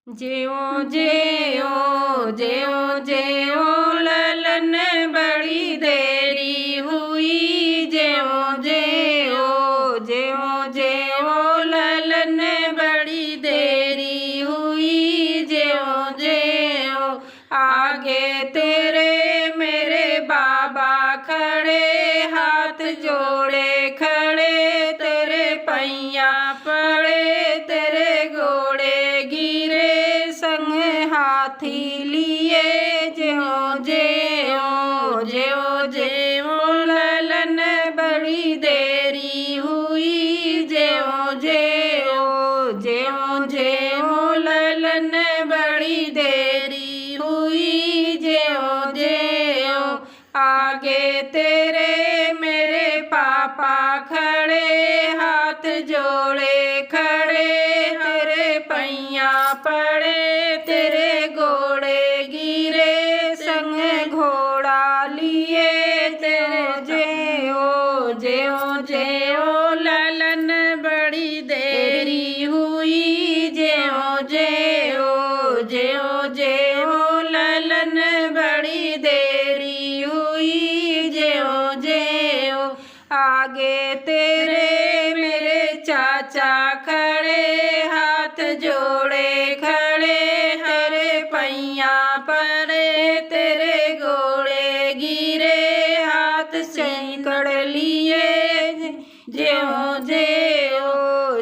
ज्यो ज्यो ज्यो ज्यो ललन बड़ी देरी हुई। ज्यो ज्यो ज्यो ज्यो ललन बड़ी देरी हुई। ज्यो ज्यो आगे तेरे मेरे बाबा खड़े, हाथ जोड़े खड़े तेरे पैया पड़े, तेरे घोड़े गिरे संग हाथी लिए। ज्यो ज्यो ज्यो ज्यो ललन बड़ी देरी हुई। ज्यो ज्यो ज्यो ज्यो ललन बड़ी देरी हुई। ज्यो ज्यो आगे तेरे मेरे पापा खड़े, हाथ जोड़े खड़े तेरे पैया पड़े, तेरे घोड़े गिरे संग घोड़ा लिए। तेरे ज्यो ज्यो ज्यो ललन बड़ी देरी हुई। ज्यो ज्यो ज्यो ज्यो ललन बड़ी देरी हुई। ज्यो ज्यो आगे तेरे मेरे चाचा खड़े, हाथ जोड़े खड़े तेरे पैया पड़े, तेरे घोड़े गिरे हाथ सैकड़ लिए। ज्यो ज्यो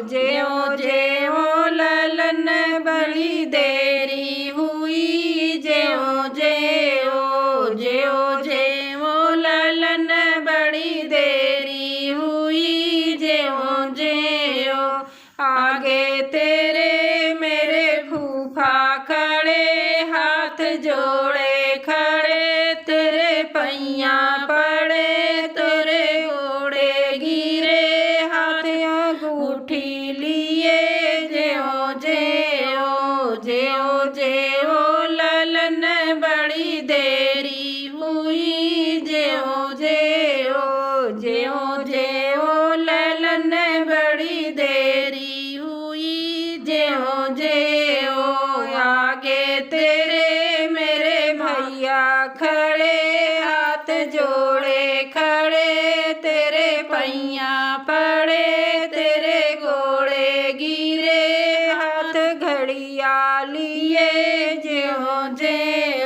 ज्यो ज्यो ललन बड़ी देरी हुई। ज्यो ज्यो ज्यो ज्यो ललन बड़ी देरी हुई। ज्यो ज्यो आगे तेरे मेरे फूफा खड़े, हाथ जोड़े खड़े तेरे पैया पड़े, तेरे घोड़े गिरे हाथ अंगूठी लिए। ज्यो ज्यो ज्यो ज्यो ललन बड़ी देरी हुई। ज्यो ज्यो ज्यो ज्यो ललन बड़ी देरी हुई। ज्यो ज्यो आगे तेरे मेरे भैया खड़े, हाथ जोड़े खड़े तेरे पैया पड़े, तेरे घोड़े गिरे हाथ घड़िया लिए। ज्यो ज्यो